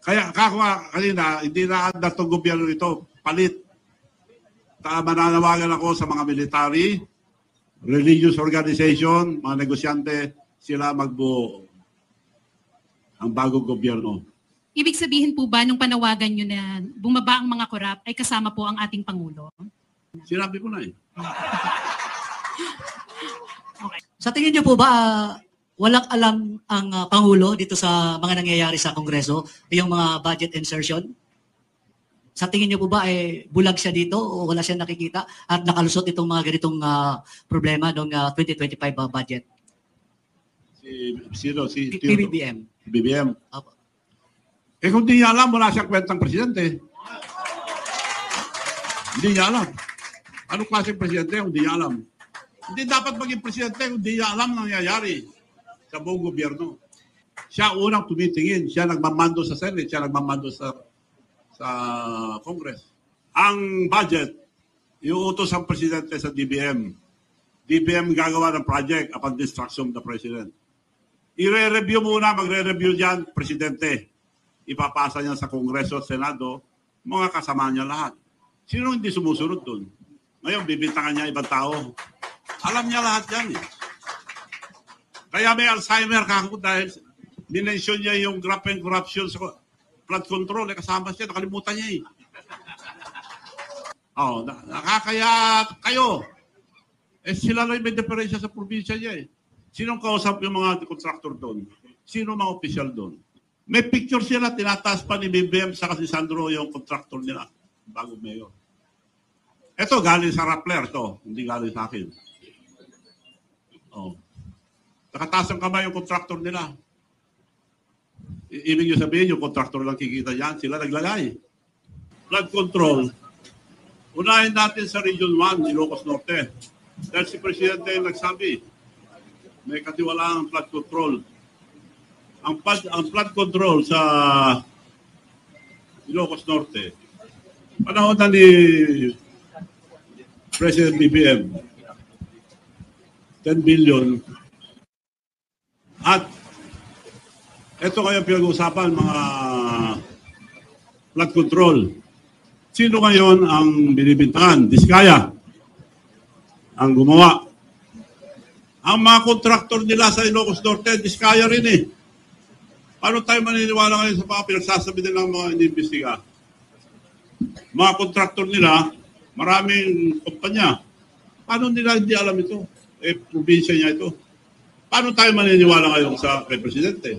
Kaya kanina, hindi na under itong gobyerno ito, palit. Mananawagan ako sa mga military, religious organization, mga negosyante, sila magbuo ang bagong gobyerno. Ibig sabihin po ba nung panawagan nyo na bumaba ang mga korap ay kasama po ang ating Pangulo? Sinabi ko na eh. Okay. Sa tingin nyo po ba walang alam ang Pangulo dito sa mga nangyayari sa Kongreso, yung mga budget insertion? Sa tingin niyo po ba bulag siya dito o wala siya nakikita at nakalusot itong mga ganitong problema ng 2025 budget? Sino? Si PBBM. PBBM. Kung di niya alam, wala siyang kwentang presidente. Hindi niya alam. Anong klaseng presidente kung di niya alam? Hindi dapat maging presidente kung di niya alam nangyayari sa buong gobyerno. Siya unang tumitingin. Siya nagmamando sa Senate. Siya nagmamando sa Congress. Ang budget, iuutos ang presidente sa DBM. DBM gagawa ng project upon instruction of the president. I-re-review muna, magre-review dyan, presidente. Ipapasa niya sa Kongreso at Senado, mga kasama niya lahat. Sino hindi sumusunod dun? Ngayon, bibintangan niya ibang tao. Alam niya lahat yan eh. Kaya may Alzheimer kako dahil minensyon niya yung graft and corruption sa flood control, kasama siya, nakalimutan niya eh. Nakakaya kayo. Sila lang may diferensya sa probinsya niya eh. Sinong kausap yung mga contractor doon? Sino mga official doon? May picture sila, tinataas pa ni BBM sa si Sandro yung contractor nila, bagong mayor. Ito, galing sa Rappler to, hindi galing sa akin. Nakataas ang kamay yung contractor nila. Ibig nyo sabihin, yung contractor lang kikita yan, sila naglagay. Flood control. Unahin natin sa Region 1, Ilocos Norte. Dahil si Presidente nagsabi, may katiwalaan ang flood control. Ang flood control sa Ilocos Norte, panahon na ni President BBM, 10 billion. At ito kayo pinag-uusapan, mga flood control. Sino ngayon ang binibintangan? Diskaya ang gumawa. Ang mga kontraktor nila sa Ilocos Norte, Diskaya rin eh. Paano tayo maniniwala ngayon sa mga pinagsasabi nila ng mga inimbestiga? Mga kontraktor nila, maraming kumpanya. Paano nila hindi alam ito? Probinsya niya ito. Paano tayo maniniwala ngayon sa kay Presidente?